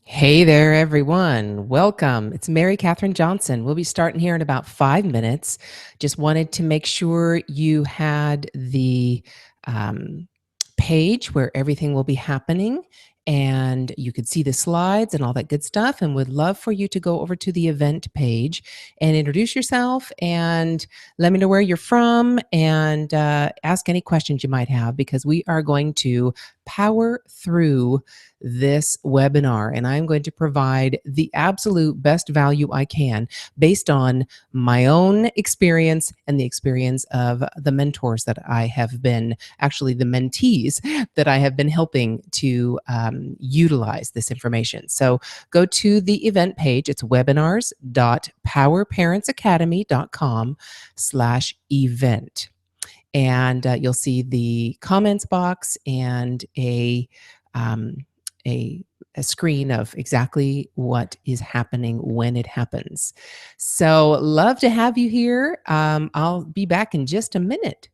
Hey there, everyone. Welcome. It's Mary Catherine Johnson. We'll be starting here in about 5 minutes. Just wanted to make sure you had the um, page where everything will be happening and you could see the slides and all that good stuff. And would love for you to go over to the event page and introduce yourself and let me know where you're from and ask any questions you might have because we are going to power through this webinar and I'm going to provide the absolute best value I can based on my own experience and the experience of the mentors that I have been, actually, the mentees that I have been helping to utilize this information. So go to the event page. It's webinars.powerparentsacademy.com/event. And you'll see the comments box and um, a a screen of exactly what is happening when it happens. So, love to have you here. I'll be back in just a minute.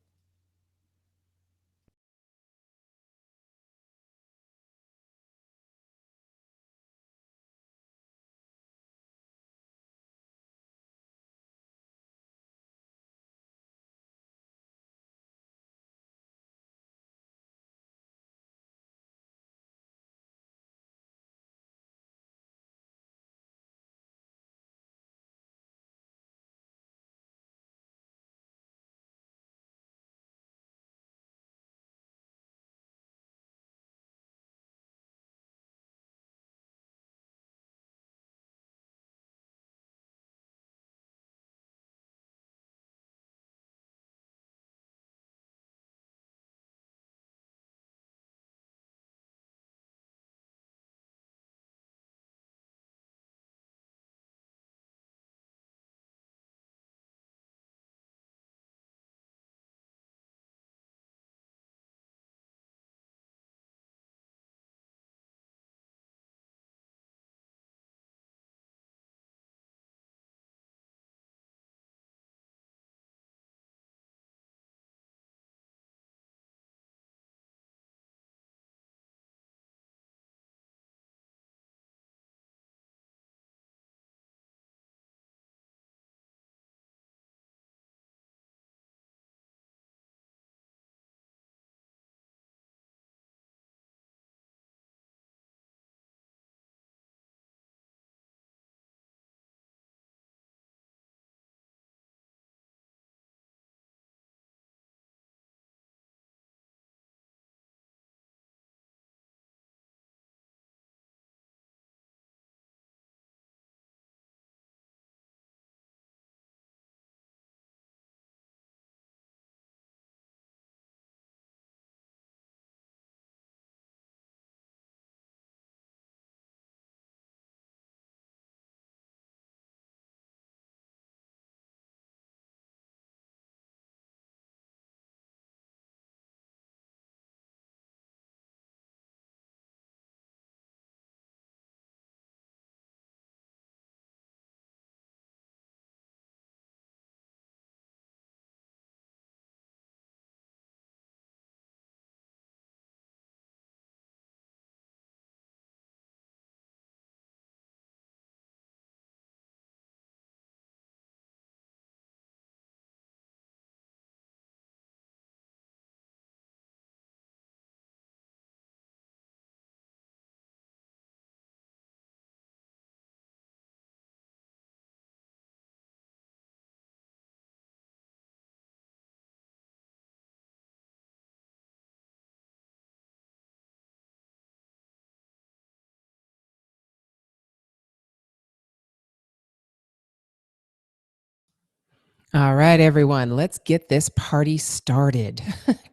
All right, everyone, let's get this party started.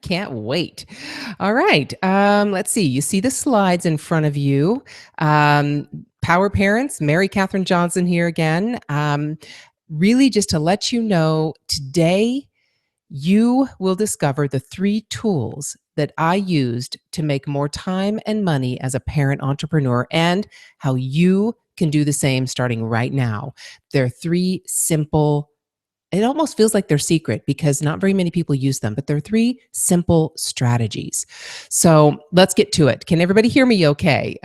Can't wait. All right, let's see. You see the slides in front of you. Um, Power Parents, Mary Catherine Johnson here again. Really, just to let you know, today you will discover the 3 tools that I used to make more time and money as a parent entrepreneur and how you can do the same starting right now. They're 3 simple It almost feels like they're secret because not very many people use them, but they're three simple strategies. So let's get to it. Can everybody hear me okay?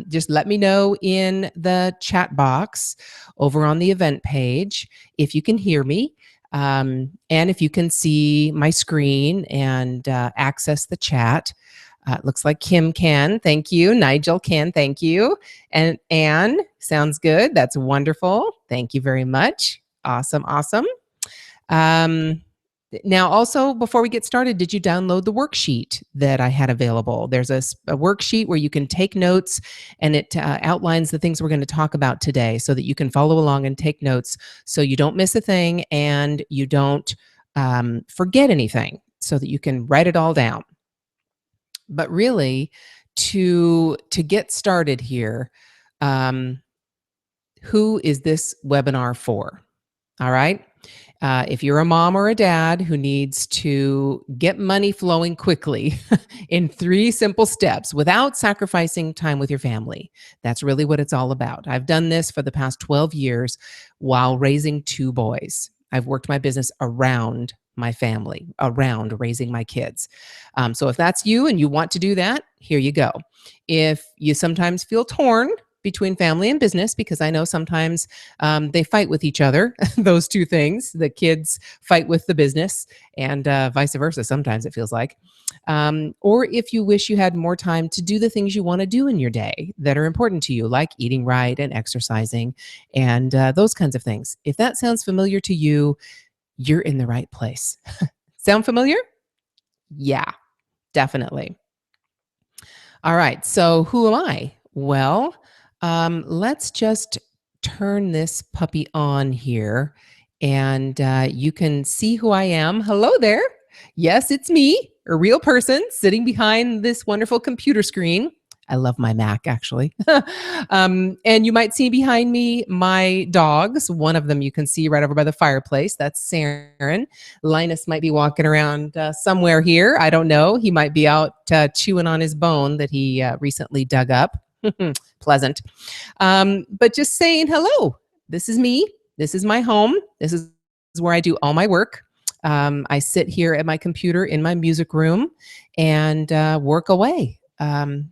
Just let me know in the chat box over on the event page if you can hear me. And if you can see my screen and access the chat. It looks like Kim can. Thank you. Nigel can. Thank you. And Anne, sounds good. That's wonderful. Thank you very much. Awesome. Awesome. Um, Now, also, before we get started, did you download the worksheet that I had available? There's a worksheet where you can take notes and it outlines the things we're going to talk about today so that you can follow along and take notes so you don't miss a thing and you don't forget anything so that you can write it all down. But really, to get started here, um, who is this webinar for? All right. If you're a mom or a dad who needs to get money flowing quickly in 3 simple steps without sacrificing time with your family, that's really what it's all about. I've done this for the past 12 years while raising 2 boys. I've worked my business around my family, around raising my kids. So if that's you and you want to do that, here you go. If you sometimes feel torn between family and business, because I know sometimes they fight with each other, those two things. The kids fight with the business, and vice versa. Sometimes it feels like. Or if you wish you had more time to do the things you want to do in your day that are important to you, like eating right and exercising and those kinds of things. If that sounds familiar to you, you're in the right place. Sound familiar? Yeah, definitely. All right. So who am I? Well, let's just turn this puppy on here and you can see who I am. Hello there. Yes, it's me, a real person sitting behind this wonderful computer screen. I love my Mac, actually. And you might see behind me my dogs. One of them you can see right over by the fireplace. That's Saren. Linus might be walking around somewhere here. I don't know. He might be out chewing on his bone that he recently dug up. Pleasant. But just saying hello. This is me. This is my home. This is where I do all my work. I sit here at my computer in my music room and work away.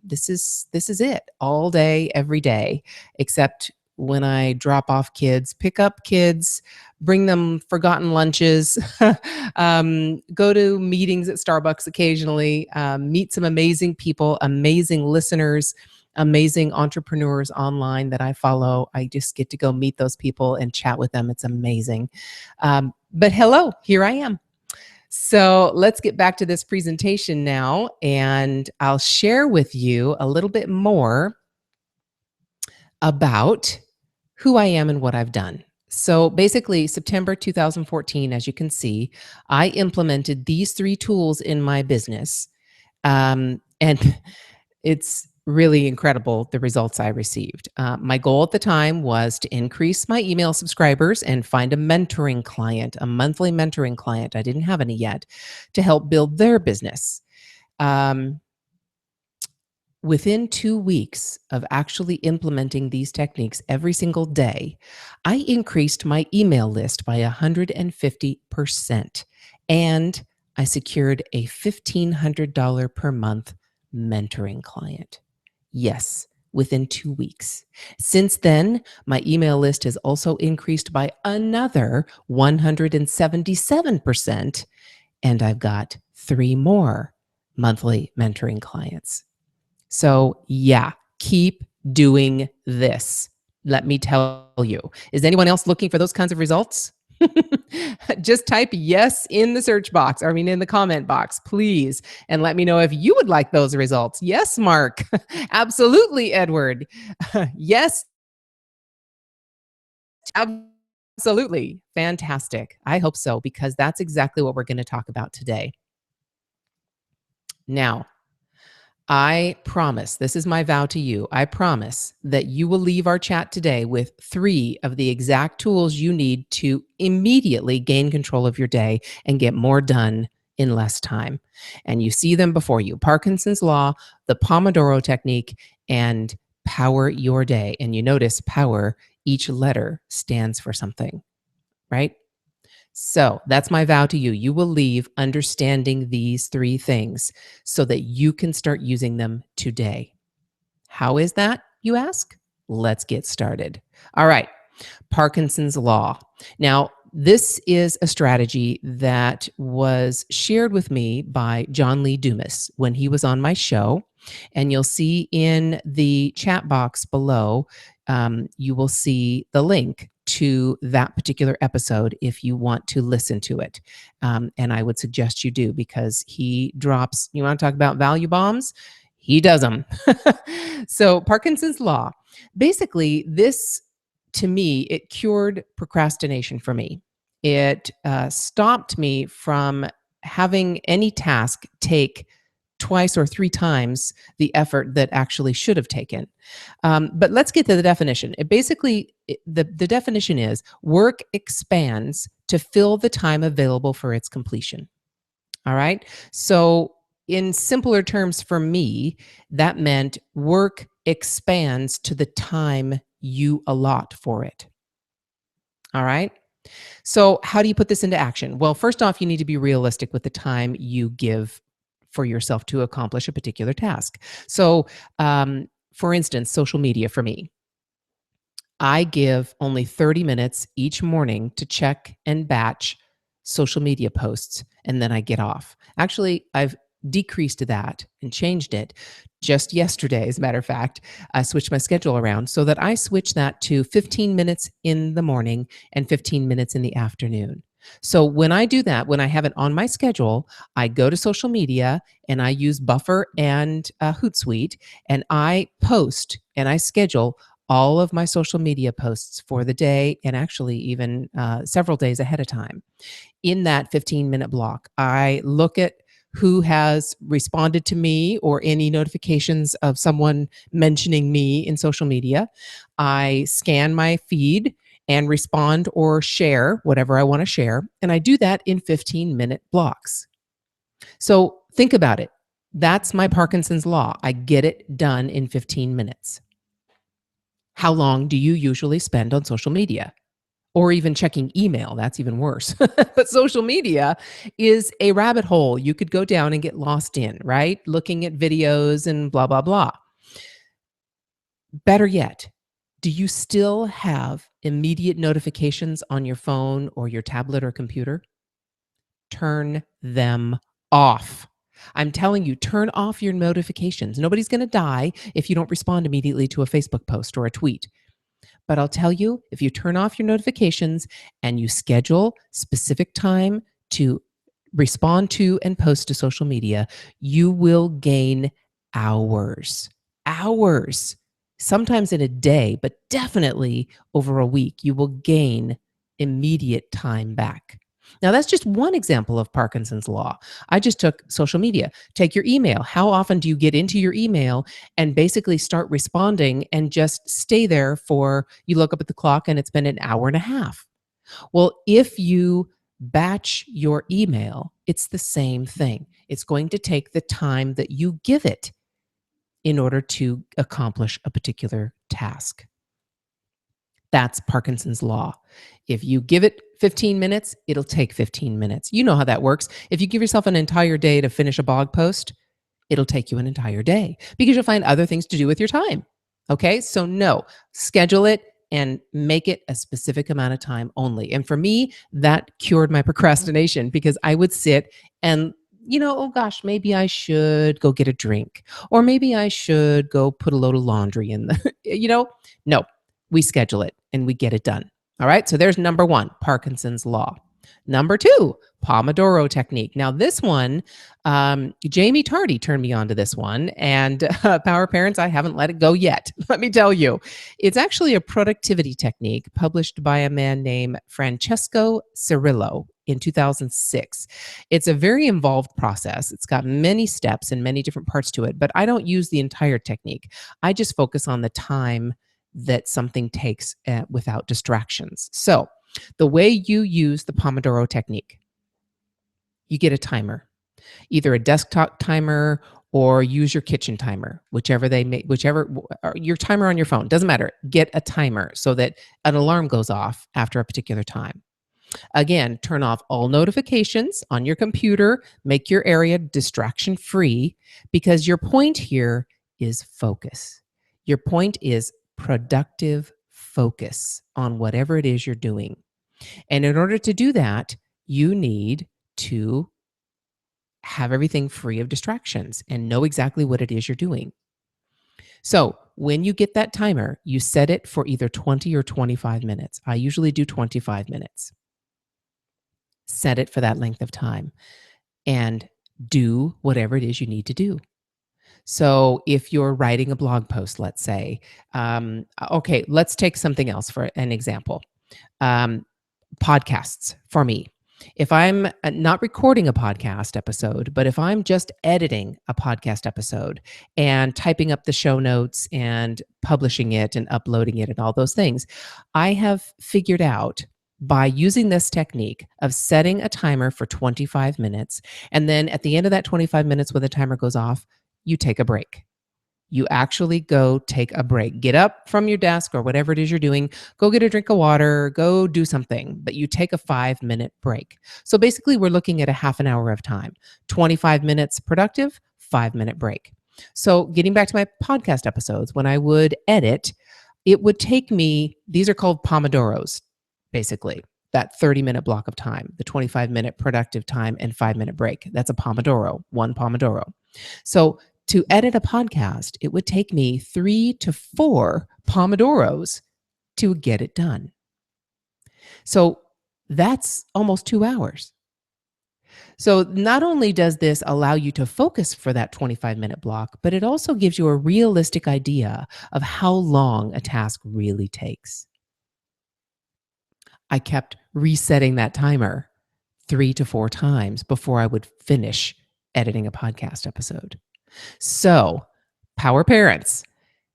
This is it all day, every day, except when I drop off kids, pick up kids, bring them forgotten lunches, go to meetings at Starbucks occasionally, meet some amazing people, amazing listeners, amazing entrepreneurs online that I follow. I just get to go meet those people and chat with them. It's amazing. But hello, here I am. So let's get back to this presentation now, and I'll share with you a little bit more about who I am and what I've done. So basically, September 2014, as you can see, I implemented these 3 tools in my business. And it's really incredible the results I received. My goal at the time was to increase my email subscribers and find a mentoring client, a monthly mentoring client. I didn't have any yet to help build their business. Within 2 weeks of actually implementing these techniques every single day, I increased my email list by 150%. And I secured a $1,500 per month mentoring client. Yes, within 2 weeks. Since then, my email list has also increased by another 177%, and I've got 3 more monthly mentoring clients. So, yeah, keep doing this. Let me tell you. Is anyone else looking for those kinds of results? Just type yes in the search box, or I mean in the comment box, please, and let me know if you would like those results. Yes, Mark. Absolutely, Edward. Yes, absolutely. Fantastic. I hope so, because that's exactly what we're going to talk about today. Now, I promise, this is my vow to you. I promise that you will leave our chat today with 3 of the exact tools you need to immediately gain control of your day and get more done in less time. And you see them before you: Parkinson's Law, the Pomodoro Technique, and Power Your Day. And you notice power, each letter stands for something, right? So that's my vow to you. You will leave understanding these three things so that you can start using them today. How is that, you ask? Let's get started. All right. Parkinson's Law. Now, this is a strategy that was shared with me by John Lee Dumas when he was on my show. And you'll see in the chat box below, you will see the link to that particular episode if you want to listen to it. And I would suggest you do because he drops, you want to talk about value bombs? He does them. So, Parkinson's Law. Basically, this to me, it cured procrastination for me. It stopped me from having any task take twice or three times the effort that actually should have taken. But let's get to the definition. It basically, the definition is work expands to fill the time available for its completion. All right. So, in simpler terms for me, that meant work expands to the time you allot for it. All right. So, how do you put this into action? Well, first off, you need to be realistic with the time you give for yourself to accomplish a particular task. So, for instance, social media for me, I give only 30 minutes each morning to check and batch social media posts, and then I get off. Actually, I've decreased that and changed it just yesterday. As a matter of fact, I switched my schedule around so that I switch that to 15 minutes in the morning and 15 minutes in the afternoon. So when I do that, when I have it on my schedule, I go to social media and I use Buffer and Hootsuite, and I post and I schedule all of my social media posts for the day and actually even several days ahead of time. In that 15-minute block, I look at who has responded to me or any notifications of someone mentioning me in social media. I scan my feed and respond or share whatever I want to share. And I do that in 15-minute blocks. So think about it. That's my Parkinson's Law. I get it done in 15 minutes. How long do you usually spend on social media? Or even checking email? That's even worse. But social media is a rabbit hole you could go down and get lost in, right? Looking at videos and blah, blah, blah. Better yet, do you still have immediate notifications on your phone or your tablet or computer? Turn them off. I'm telling you, turn off your notifications. Nobody's going to die if you don't respond immediately to a Facebook post or a tweet. But I'll tell you, if you turn off your notifications and you schedule specific time to respond to and post to social media, you will gain hours. Hours. Sometimes in a day, but definitely over a week, you will gain immediate time back. Now, that's just one example of Parkinson's Law. I just took social media. Take your email. How often do you get into your email and basically start responding and just stay there for, you look up at the clock and it's been an hour and a half? Well, if you batch your email, it's the same thing. It's going to take the time that you give it in order to accomplish a particular task. That's Parkinson's Law. If you give it 15 minutes, it'll take 15 minutes. You know how that works. If you give yourself an entire day to finish a blog post, it'll take you an entire day because you'll find other things to do with your time. Okay, so no, schedule it and make it a specific amount of time only. And for me, that cured my procrastination because I would sit and, oh gosh, maybe I should go get a drink, or maybe I should go put a load of laundry in the, no, we schedule it and we get it done. All right, so there's number one, Parkinson's Law. Number two, Pomodoro technique. Now, this one, Jamie Tardy turned me on to this one, and Power Parents, I haven't let it go yet. Let me tell you, it's actually a productivity technique published by a man named Francesco Cirillo in 2006. It's a very involved process. It's got many steps and many different parts to it, but I don't use the entire technique. I just focus on the time that something takes without distractions. So, the way you use the Pomodoro technique, you get a timer, either a desktop timer or use your kitchen timer, whichever, or your timer on your phone, doesn't matter. Get a timer so that an alarm goes off after a particular time. Again, turn off all notifications on your computer, make your area distraction free because your point here is focus. Your point is productive focus on whatever it is you're doing. And in order to do that, you need to have everything free of distractions and know exactly what it is you're doing. So, when you get that timer, you set it for either 20 or 25 minutes. I usually do 25 minutes. Set it for that length of time and do whatever it is you need to do. So, if you're writing a blog post, let's say, okay, let's take something else for an example. Um, Podcasts for me. If I'm not recording a podcast episode, but if I'm just editing a podcast episode and typing up the show notes and publishing it and uploading it and all those things, I have figured out by using this technique of setting a timer for 25 minutes. And then at the end of that 25 minutes, when the timer goes off, you take a break. You actually go take a break. Get up from your desk or whatever it is you're doing, go get a drink of water, go do something, but you take a 5-minute break. So basically, we're looking at a half an hour of time, 25 minutes productive, 5-minute break. So getting back to my podcast episodes, when I would edit, it would take me, these are called Pomodoros, basically. That 30-minute block of time, the 25-minute productive time and 5-minute break. That's a Pomodoro, one Pomodoro. So to edit a podcast, it would take me 3 to 4 Pomodoros to get it done. So that's almost 2 hours. So not only does this allow you to focus for that 25-minute block, but it also gives you a realistic idea of how long a task really takes. I kept resetting that timer 3 to 4 times before I would finish editing a podcast episode. So, power parents,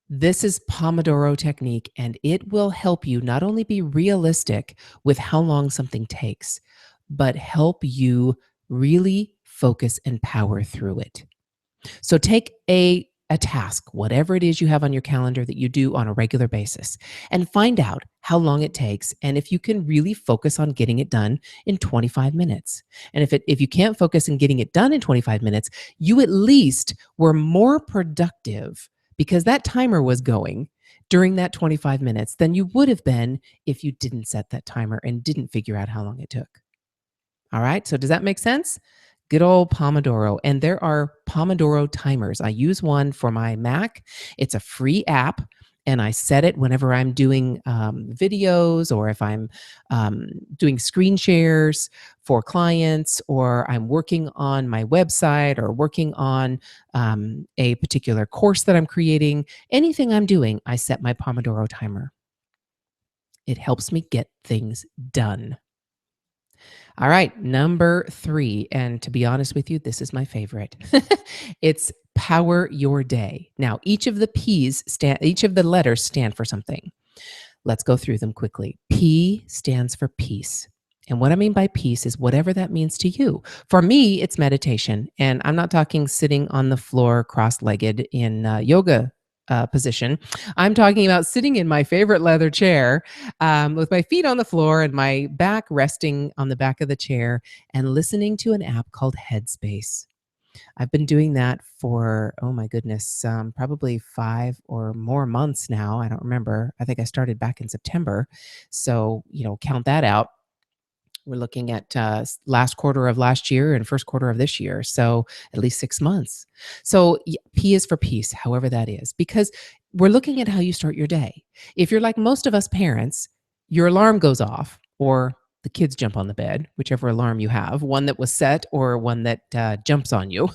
this is Pomodoro technique, and it will help you not only be realistic with how long something takes, but help you really focus and power through it. So take a task, whatever it is you have on your calendar that you do on a regular basis, and find out how long it takes and if you can really focus on getting it done in 25 minutes. And if you can't focus on getting it done in 25 minutes, you at least were more productive because that timer was going during that 25 minutes than you would have been if you didn't set that timer and didn't figure out how long it took. All right. So does that make sense? Good old Pomodoro. And there are Pomodoro timers. I use one for my Mac. It's a free app. And I set it whenever I'm doing videos or if I'm doing screen shares for clients or I'm working on my website or working on a particular course that I'm creating. Anything I'm doing, I set my Pomodoro timer. It helps me get things done. All right, number 3, and to be honest with you, this is my favorite. It's power your day. Now, each of the letters stand for something. Let's go through them quickly. P stands for peace. And what I mean by peace is whatever that means to you. For me, it's meditation. And I'm not talking sitting on the floor cross legged in yoga position. I'm talking about sitting in my favorite leather chair with my feet on the floor and my back resting on the back of the chair and listening to an app called Headspace. I've been doing that for, oh my goodness, probably 5 or more months now. I don't remember. I think I started back in September. So, count that out. We're looking at last quarter of last year and first quarter of this year. So at least 6 months. So P is for peace, however that is, because we're looking at how you start your day. If you're like most of us parents, your alarm goes off or the kids jump on the bed, whichever alarm you have, one that was set or one that jumps on you,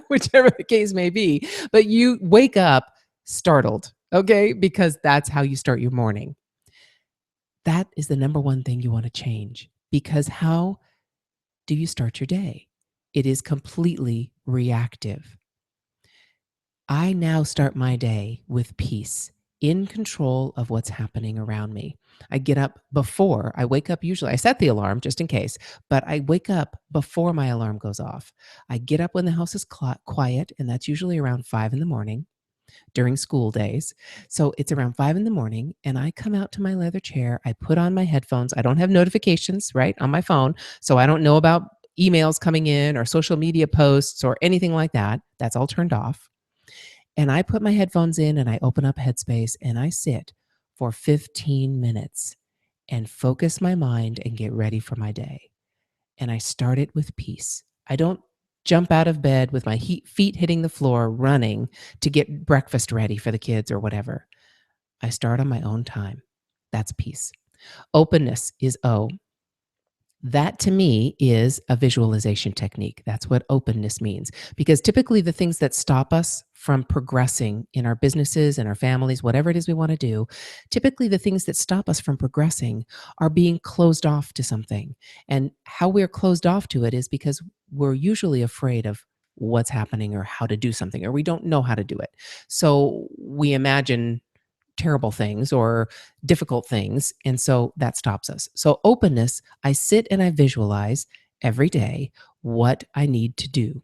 whichever the case may be. But you wake up startled, okay? Because that's how you start your morning. That is the number one thing you want to change. Because how do you start your day? It is completely reactive. I now start my day with peace, in control of what's happening around me. I get up before I wake up. Usually, I set the alarm just in case, but I wake up before my alarm goes off. I get up when the house is quiet, and that's usually around 5 in the morning. during school days. So it's around 5 in the morning, and I come out to my leather chair. I put on my headphones. I don't have notifications, right, on my phone. So I don't know about emails coming in or social media posts or anything like that. That's all turned off. And I put my headphones in and I open up Headspace and I sit for 15 minutes and focus my mind and get ready for my day. And I start it with peace. I don't jump out of bed with my feet hitting the floor running to get breakfast ready for the kids or whatever. I start on my own time. That's peace. Openness is O. That to me is a visualization technique. That's what openness means. Because typically, the things that stop us from progressing in our businesses and our families, whatever it is we want to do, typically the things that stop us from progressing are being closed off to something. And how we're closed off to it is because we're usually afraid of what's happening or how to do something, or we don't know how to do it. So we imagine terrible things or difficult things. And so that stops us. So, openness, I sit and I visualize every day what I need to do,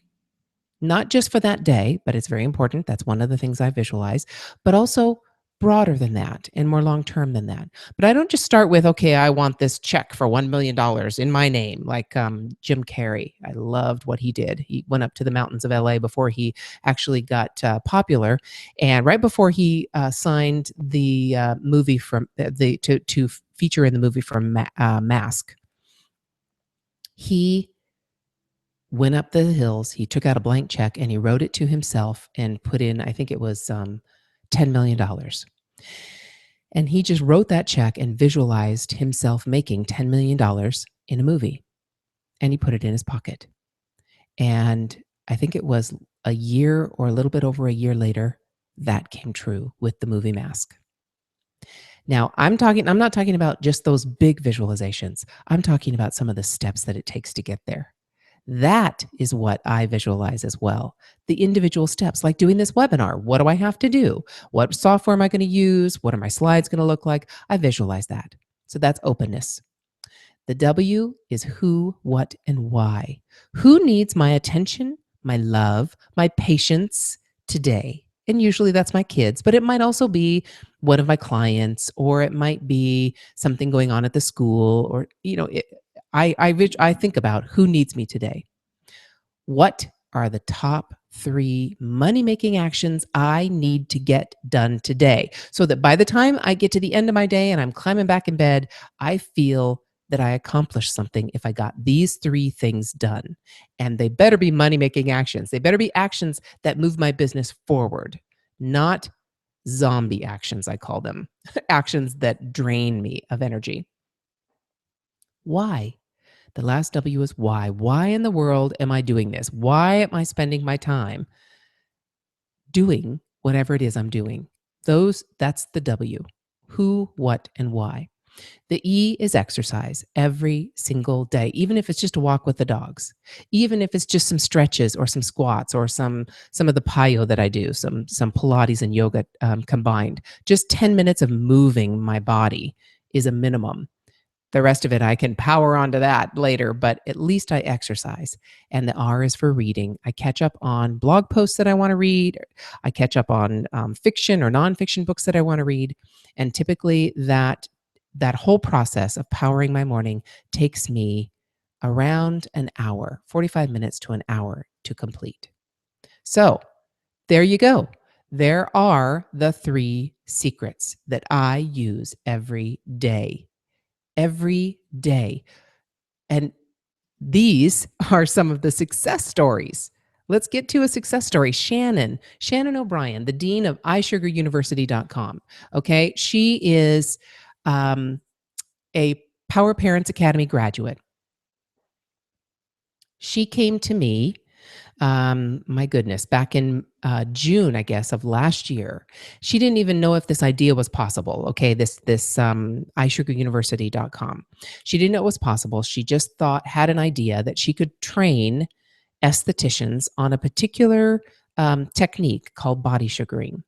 not just for that day, but it's very important. That's one of the things I visualize, but also broader than that and more long term than that. But I don't just start with, okay, I want this check for $1 million in my name, like Jim Carrey. I loved what he did. He went up to the mountains of LA before he actually got popular. And right before he signed the movie from to feature in the movie from Mask, he went up the hills, he took out a blank check and he wrote it to himself and put in, I think it was $10 million. And he just wrote that check and visualized himself making $10 million in a movie. And he put it in his pocket. And I think it was a year or a little bit over a year later, that came true with the movie Mask. Now, I'm not talking about just those big visualizations. I'm talking about some of the steps that it takes to get there. That is what I visualize as well. The individual steps, like doing this webinar. What do I have to do? What software am I going to use? What are my slides going to look like? I visualize that. So that's openness. The W is who, what, and why. Who needs my attention, my love, my patience today? And usually that's my kids, but it might also be one of my clients, or it might be something going on at the school, or I think about who needs me today. What are the top 3 money making actions I need to get done today, so that by the time I get to the end of my day and I'm climbing back in bed, I feel that I accomplished something if I got these 3 things done. And they better be money making actions. They better be actions that move my business forward, not zombie actions, I call them, actions that drain me of energy. Why? The last W is why. Why in the world am I doing this? Why am I spending my time doing whatever it is I'm doing? That's the W. Who, what, and why. The E is exercise every single day, even if it's just a walk with the dogs, even if it's just some stretches or some squats or some of the PiYo that I do, some Pilates and yoga combined. Just 10 minutes of moving my body is a minimum. The rest of it, I can power onto that later, but at least I exercise. And the R is for reading. I catch up on blog posts that I want to read. I catch up on fiction or nonfiction books that I want to read. And typically that whole process of powering my morning takes me around an hour, 45 minutes to an hour to complete. So there you go. There are the 3 secrets that I use every day. Every day. And these are some of the success stories. Let's get to a success story. Shannon O'Brien, the dean of iSugarUniversity.com. Okay. She is a Power Parents Academy graduate. She came to me, my goodness, back in June, I guess, of last year. She didn't even know if this idea was possible. Okay, this iSugarUniversity.com. She didn't know it was possible. She just had an idea that she could train estheticians on a particular technique called body sugaring.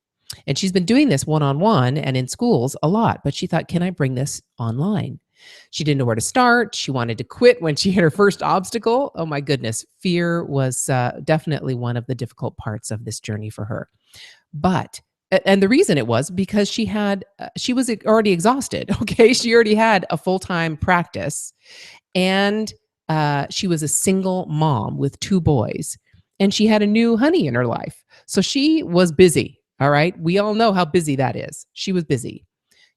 And she's been doing this one-on-one and in schools a lot, but she thought, can I bring this online? She didn't know where to start. She wanted to quit when she hit her first obstacle. Oh my goodness. Fear was definitely one of the difficult parts of this journey for her. But and the reason it was because she was already exhausted. Okay, she already had a full time practice, and she was a single mom with two boys, and she had a new honey in her life. So she was busy. All right, we all know how busy that is. She was busy.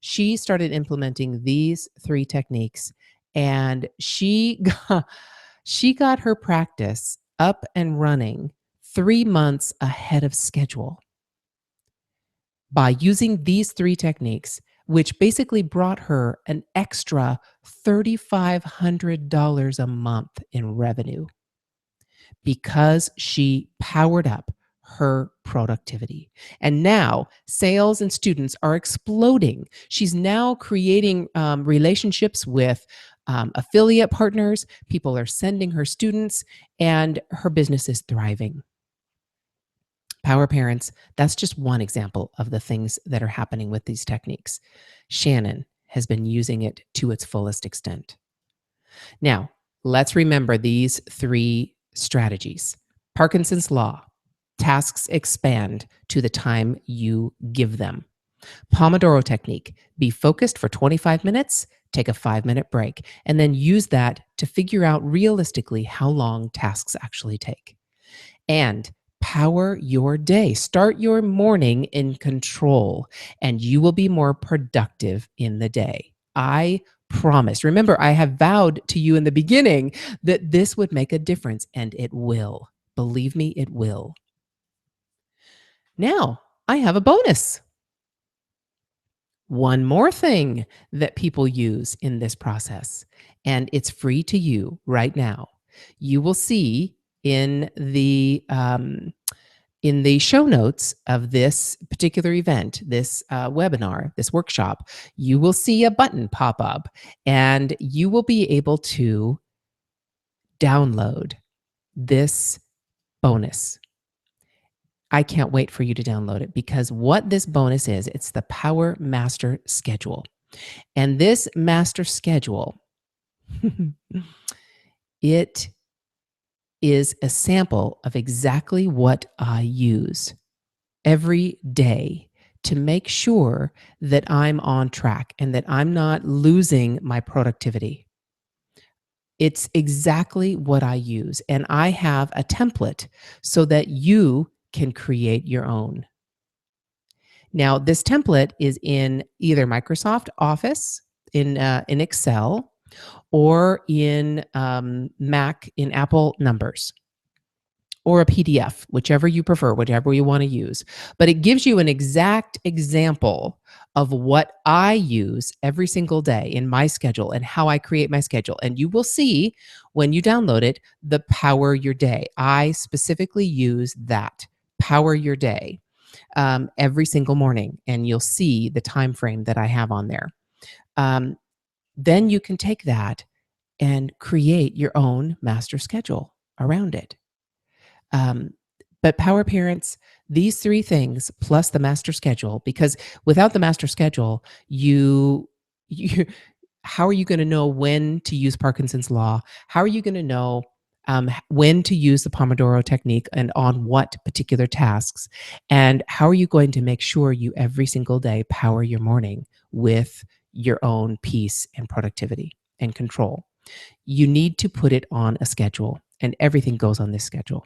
She started implementing these three techniques, and she got her practice up and running 3 months ahead of schedule by using these three techniques, which basically brought her an extra $3,500 a month in revenue because she powered up her productivity. And now sales and students are exploding. She's now creating relationships with affiliate partners. People are sending her students, and her business is thriving. Power parents, that's just one example of the things that are happening with these techniques. Shannon has been using it to its fullest extent. Now, let's remember these three strategies. Parkinson's Law, tasks expand to the time you give them. Pomodoro technique, be focused for 25 minutes, take a 5-minute break, and then use that to figure out realistically how long tasks actually take. And power your day. Start your morning in control, and you will be more productive in the day. I promise. Remember, I have vowed to you in the beginning that this would make a difference, and it will. Believe me, it will. Now, I have a bonus. One more thing that people use in this process, and it's free to you right now. You will see in the show notes of this particular event, this webinar, this workshop, you will see a button pop up, and you will be able to download this bonus. I can't wait for you to download it, because what this bonus is, it's the Power Master Schedule. And this master schedule, it is a sample of exactly what I use every day to make sure that I'm on track and that I'm not losing my productivity. It's exactly what I use. And I have a template so that you can create your own. Now, this template is in either Microsoft Office, in Excel, or in Mac in Apple Numbers, or a PDF, whichever you prefer, whatever you want to use. But it gives you an exact example of what I use every single day in my schedule and how I create my schedule. And you will see when you download it, the Power Your Day. I specifically use that, Power Your Day, every single morning, and you'll see the time frame that I have on there. Um, then you can take that and create your own master schedule around it. Um, but power parents, these three things plus the master schedule, because without the master schedule, you how are you going to know when to use Parkinson's law? How are you going to know when to use the Pomodoro technique and on what particular tasks? And how are you going to make sure you every single day power your morning with your own peace and productivity and control? You need to put it on a schedule, and everything goes on this schedule.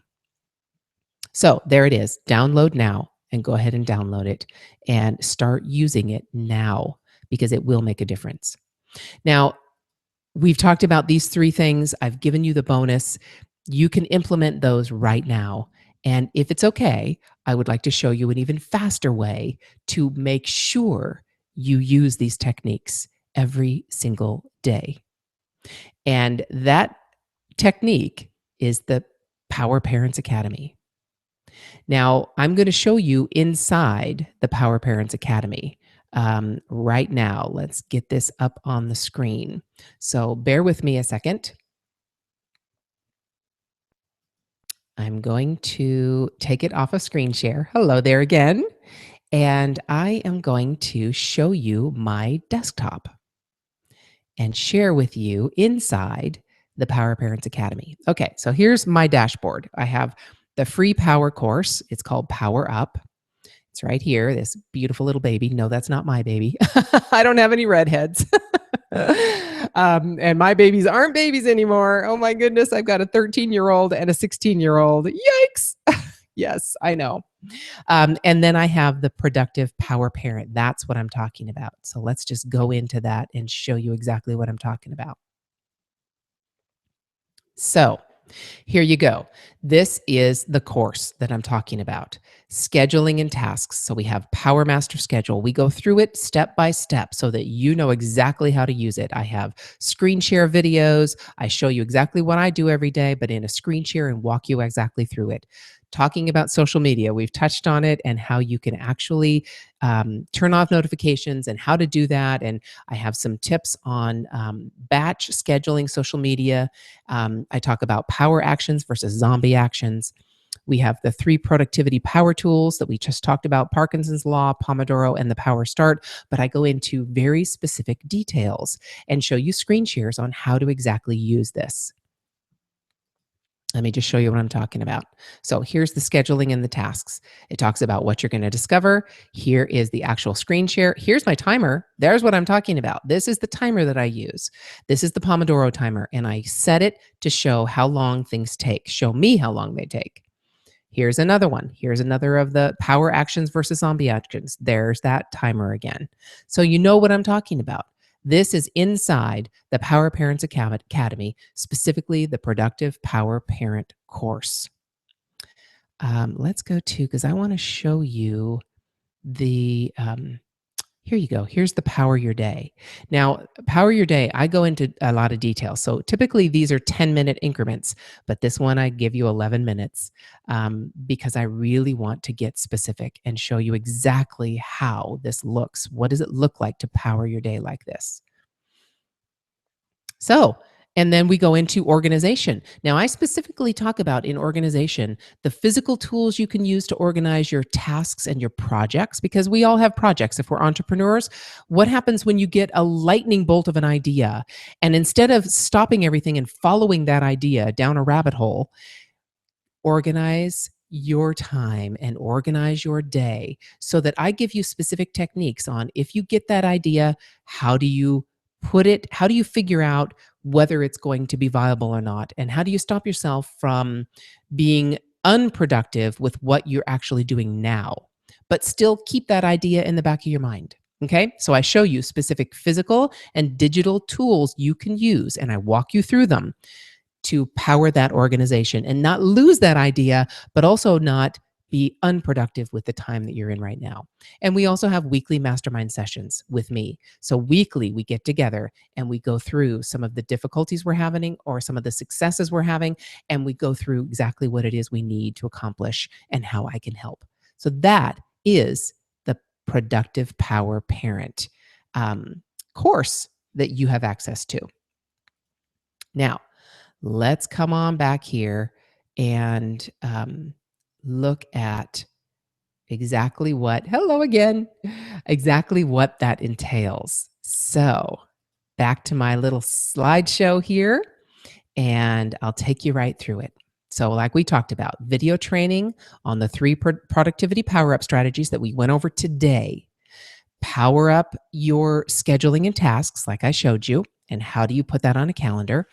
So there it is. Download now, and go ahead and download it and start using it now, because it will make a difference. Now, we've talked about these three things. I've given you the bonus. You can implement those right now. And if it's okay, I would like to show you an even faster way to make sure you use these techniques every single day. And that technique is the Power Parents Academy. Now, I'm going to show you inside the Power Parents Academy right now. Let's get this up on the screen. So bear with me a second. I'm going to take it off of screen share. Hello there again. And I am going to show you my desktop. and share with you inside the Power Parents Academy. Okay, so here's my dashboard. I have the free power course. It's called Power Up. It's right here, this beautiful little baby. No, that's not my baby. I don't have any redheads. And my babies aren't babies anymore. Oh my goodness, I've got a 13-year-old and a 16-year-old. Yikes. Yes, I know. And then I have the productive power parent. That's what I'm talking about. So let's just go into that and show you exactly what I'm talking about. So here you go. This is the course that I'm talking about, scheduling and tasks. So we have Power Master Schedule. We go through it step by step so that you know exactly how to use it. I have screen share videos. I show you exactly what I do every day, but in a screen share and walk you exactly through it. Talking about social media, we've touched on it and how you can actually turn off notifications and how to do that. And I have some tips on batch scheduling social media. I talk about power actions versus zombie actions. We have the 3 productivity power tools that we just talked about, Parkinson's Law, Pomodoro, and the Power Start. But I go into very specific details and show you screen shares on how to exactly use this. Let me just show you what I'm talking about. So here's the scheduling and the tasks. It talks about what you're going to discover. Here is the actual screen share. Here's my timer. There's what I'm talking about. This is the timer that I use. This is the Pomodoro timer, and I set it to show how long things take, show me how long they take. Here's another one. Here's another of the power actions versus zombie actions. There's that timer again. So you know what I'm talking about. This is inside the Power Parents Academy, specifically the Productive Power Parent course. Let's go to, because I want to show you the, here you go. Here's the Power Your Day. Now, Power Your Day, I go into a lot of detail. So typically these are 10-minute increments, but this one I give you 11 minutes because I really want to get specific and show you exactly how this looks. What does it look like to power your day like this? So, and then we go into organization. Now, I specifically talk about in organization the physical tools you can use to organize your tasks and your projects, because we all have projects. If we're entrepreneurs, what happens when you get a lightning bolt of an idea? And instead of stopping everything and following that idea down a rabbit hole, organize your time and organize your day so that I give you specific techniques on if you get that idea, how do you put it, how do you figure out whether it's going to be viable or not? And how do you stop yourself from being unproductive with what you're actually doing now, but still keep that idea in the back of your mind? Okay, so I show you specific physical and digital tools you can use, and I walk you through them to power that organization and not lose that idea, but also not be unproductive with the time that you're in right now. And we also have weekly mastermind sessions with me. So weekly we get together and we go through some of the difficulties we're having or some of the successes we're having, and we go through exactly what it is we need to accomplish and how I can help. So that is the Productive Power Parent course that you have access to. Now, let's come on back here and look at exactly what, hello again, exactly what that entails. So, back to my little slideshow here, and I'll take you right through it. So, like we talked about, video training on the 3 productivity power up strategies that we went over today. Power up your scheduling and tasks, like I showed you, and how do you put that on a calendar?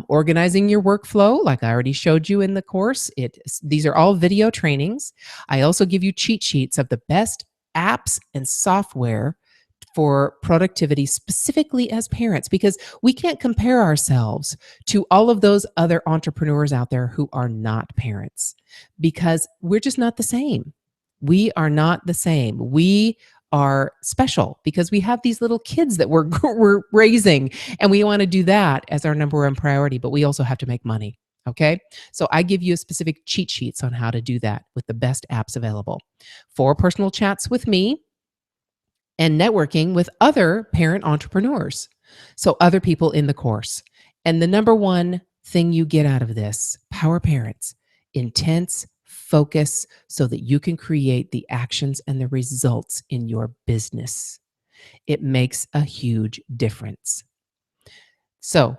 Organizing your workflow, like I already showed you in the course. These are all video trainings. I also give you cheat sheets of the best apps and software for productivity, specifically as parents, because we can't compare ourselves to all of those other entrepreneurs out there who are not parents, because we're just not the same. We are not the same. We are special because we have these little kids that we're raising, and we want to do that as our number one priority, but we also have to make money. Okay. So I give you specific cheat sheets on how to do that with the best apps available. 4 personal chats with me and networking with other parent entrepreneurs. So other people in the course. And the number one thing you get out of this, Power Parents, intense focus so that you can create the actions and the results in your business. It makes a huge difference. So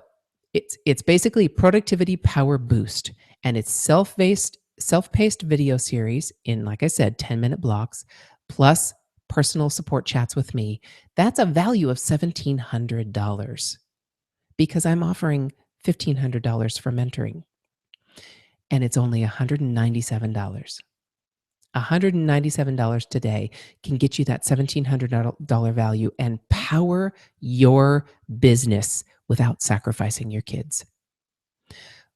it's basically productivity power boost, and it's self-paced video series in, like I said, 10-minute blocks, plus personal support chats with me. That's a value of $1,700 because I'm offering $1,500 for mentoring, and it's only $197. $197 today can get you that $1,700 value and power your business without sacrificing your kids.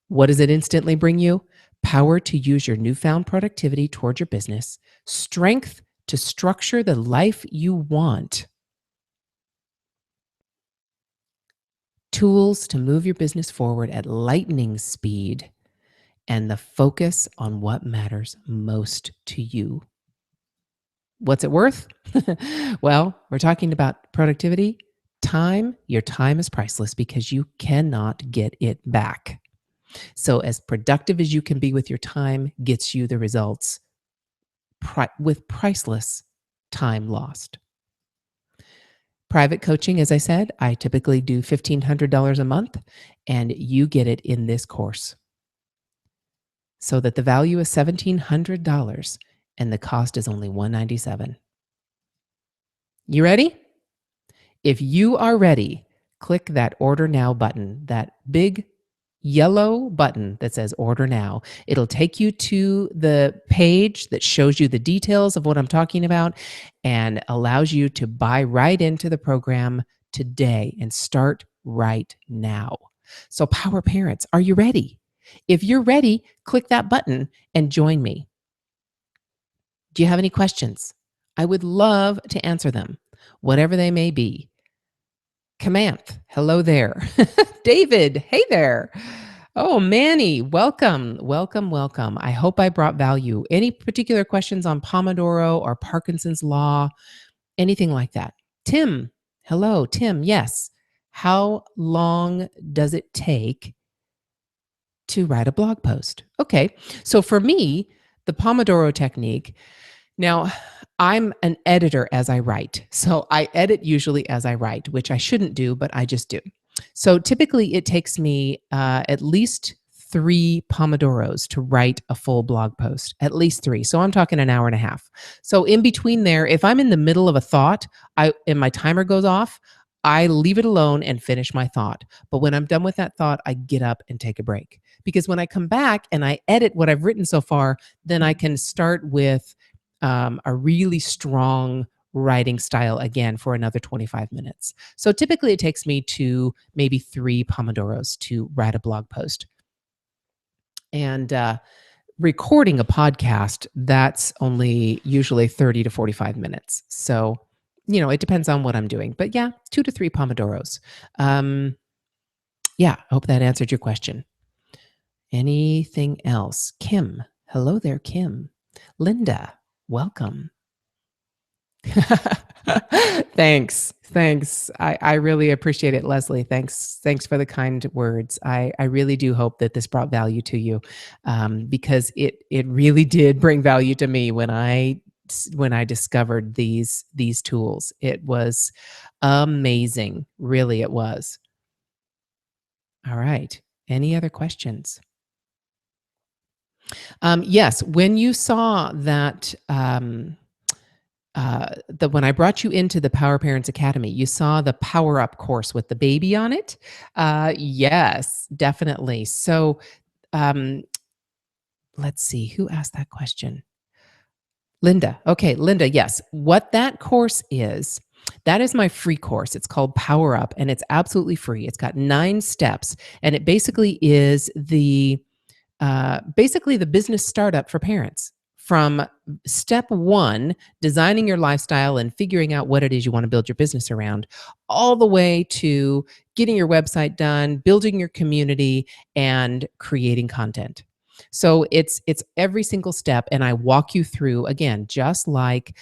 What does it instantly bring you? Power to use your newfound productivity toward your business, strength to structure the life you want, tools to move your business forward at lightning speed, and the focus on what matters most to you. What's it worth? Well, we're talking about productivity. Time, your time is priceless because you cannot get it back. So, as productive as you can be with your time gets you the results with priceless time lost. Private coaching, as I said, I typically do $1,500 a month, and you get it in this course. So that the value is $1,700 and the cost is only $197. You ready? If you are ready, click that order now button, that big yellow button that says order now. It'll take you to the page that shows you the details of what I'm talking about and allows you to buy right into the program today and start right now. So, Power Parents, are you ready? If you're ready, click that button and join me. Do you have any questions? I would love to answer them, whatever they may be. Kamanth, hello there. David, hey there. Oh, Manny, welcome, welcome, welcome. I hope I brought value. Any particular questions on Pomodoro or Parkinson's Law, anything like that? Tim, hello. Tim, yes. How long does it take to write a blog post? Okay, so for me, the Pomodoro technique, now, I'm an editor as I write. So I edit usually as I write, which I shouldn't do, but I just do. So typically it takes me at least 3 Pomodoros to write a full blog post, at least three. So I'm talking an hour and a half. So in between there, if I'm in the middle of a thought and my timer goes off, I leave it alone and finish my thought. But when I'm done with that thought, I get up and take a break. Because when I come back and I edit what I've written so far, then I can start with a really strong writing style again for another 25 minutes. So typically it takes me to maybe 3 Pomodoros to write a blog post. And recording a podcast, that's only usually 30 to 45 minutes. So, it depends on what I'm doing. But yeah, 2 to 3 Pomodoros. Yeah, I hope that answered your question. Anything else? Kim, hello there, Kim. Linda, welcome. Thanks. Thanks. I really appreciate it, Leslie. Thanks for the kind words. I really do hope that this brought value to you, because it really did bring value to me when I discovered these tools. It was amazing. Really, it was. All right. Any other questions? Yes. When you saw that. When I brought you into the Power Parents Academy, you saw the Power Up course with the baby on it. Yes, definitely. So, um, let's see who asked that question. Linda. Okay, Linda. Yes, what that course is. That is my free course. It's called Power Up, and it's absolutely free. It's got 9 steps, and it basically is basically the business startup for parents. From step one, designing your lifestyle and figuring out what it is you want to build your business around, all the way to getting your website done, building your community, and creating content. So it's every single step, and I walk you through again, just like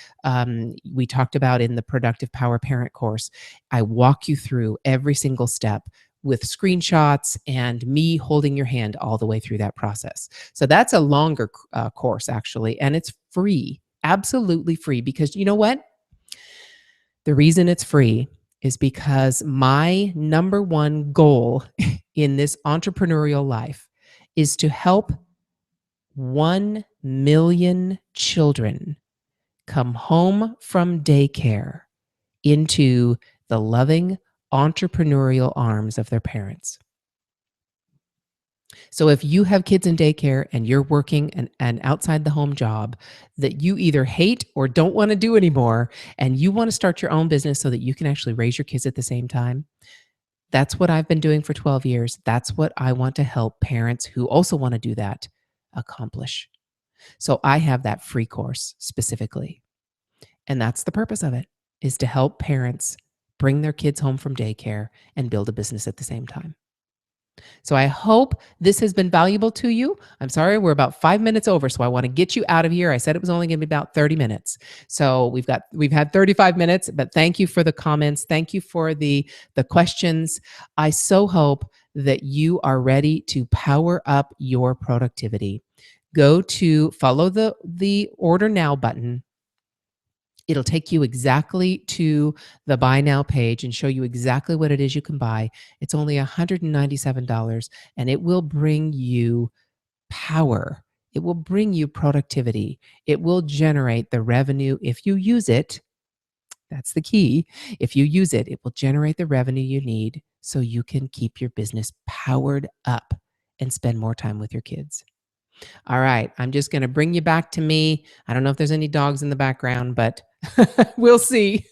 we talked about in the Productive Power Parent course. I walk you through every single step with screenshots and me holding your hand all the way through that process. So that's a longer course, actually, and it's free, absolutely free, because you know what? The reason it's free is because my number one goal in this entrepreneurial life is to help 1 million children come home from daycare into the loving entrepreneurial arms of their parents. So if you have kids in daycare and you're working an outside the home job that you either hate or don't want to do anymore, and you want to start your own business so that you can actually raise your kids at the same time, that's what I've been doing for 12 years. That's what I want to help parents who also want to do that accomplish. So I have that free course specifically. And that's the purpose of it, is to help parents bring their kids home from daycare and build a business at the same time. So I hope this has been valuable to you. I'm sorry, we're about 5 minutes over, so I want to get you out of here. I said it was only going to be about 30 minutes. So we've had 35 minutes, but thank you for the comments. Thank you for the questions. I so hope that you are ready to power up your productivity. Go to follow the order now button. It'll take you exactly to the buy now page and show you exactly what it is you can buy. It's only $197 and it will bring you power. It will bring you productivity. It will generate the revenue if you use it. That's the key. If you use it, it will generate the revenue you need so you can keep your business powered up and spend more time with your kids. All right. I'm just going to bring you back to me. I don't know if there's any dogs in the background, but we'll see.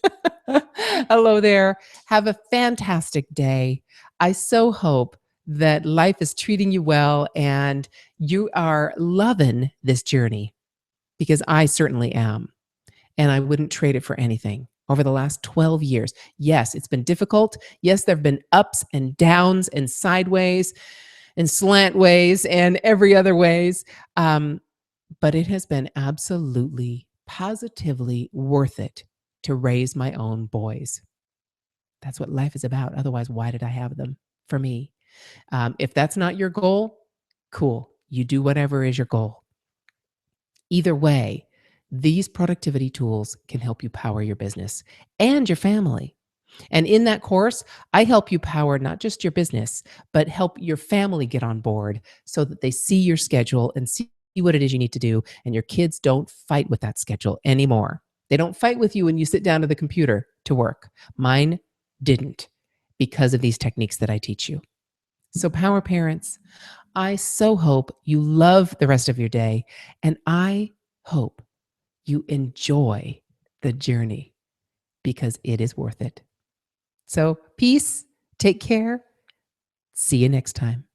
Hello there. Have a fantastic day. I so hope that life is treating you well and you are loving this journey because I certainly am. And I wouldn't trade it for anything. Over the last 12 years, yes, it's been difficult. Yes, there have been ups and downs and sideways and slant ways and every other ways. But it has been absolutely, positively worth it to raise my own boys. That's what life is about. Otherwise, why did I have them for me? If that's not your goal, cool. You do whatever is your goal. Either way, these productivity tools can help you power your business and your family. And in that course, I help you power not just your business, but help your family get on board so that they see your schedule and see what it is you need to do. And your kids don't fight with that schedule anymore. They don't fight with you when you sit down to the computer to work. Mine didn't because of these techniques that I teach you. So, power parents, I so hope you love the rest of your day. And I hope you enjoy the journey because it is worth it. So, peace, take care. See you next time.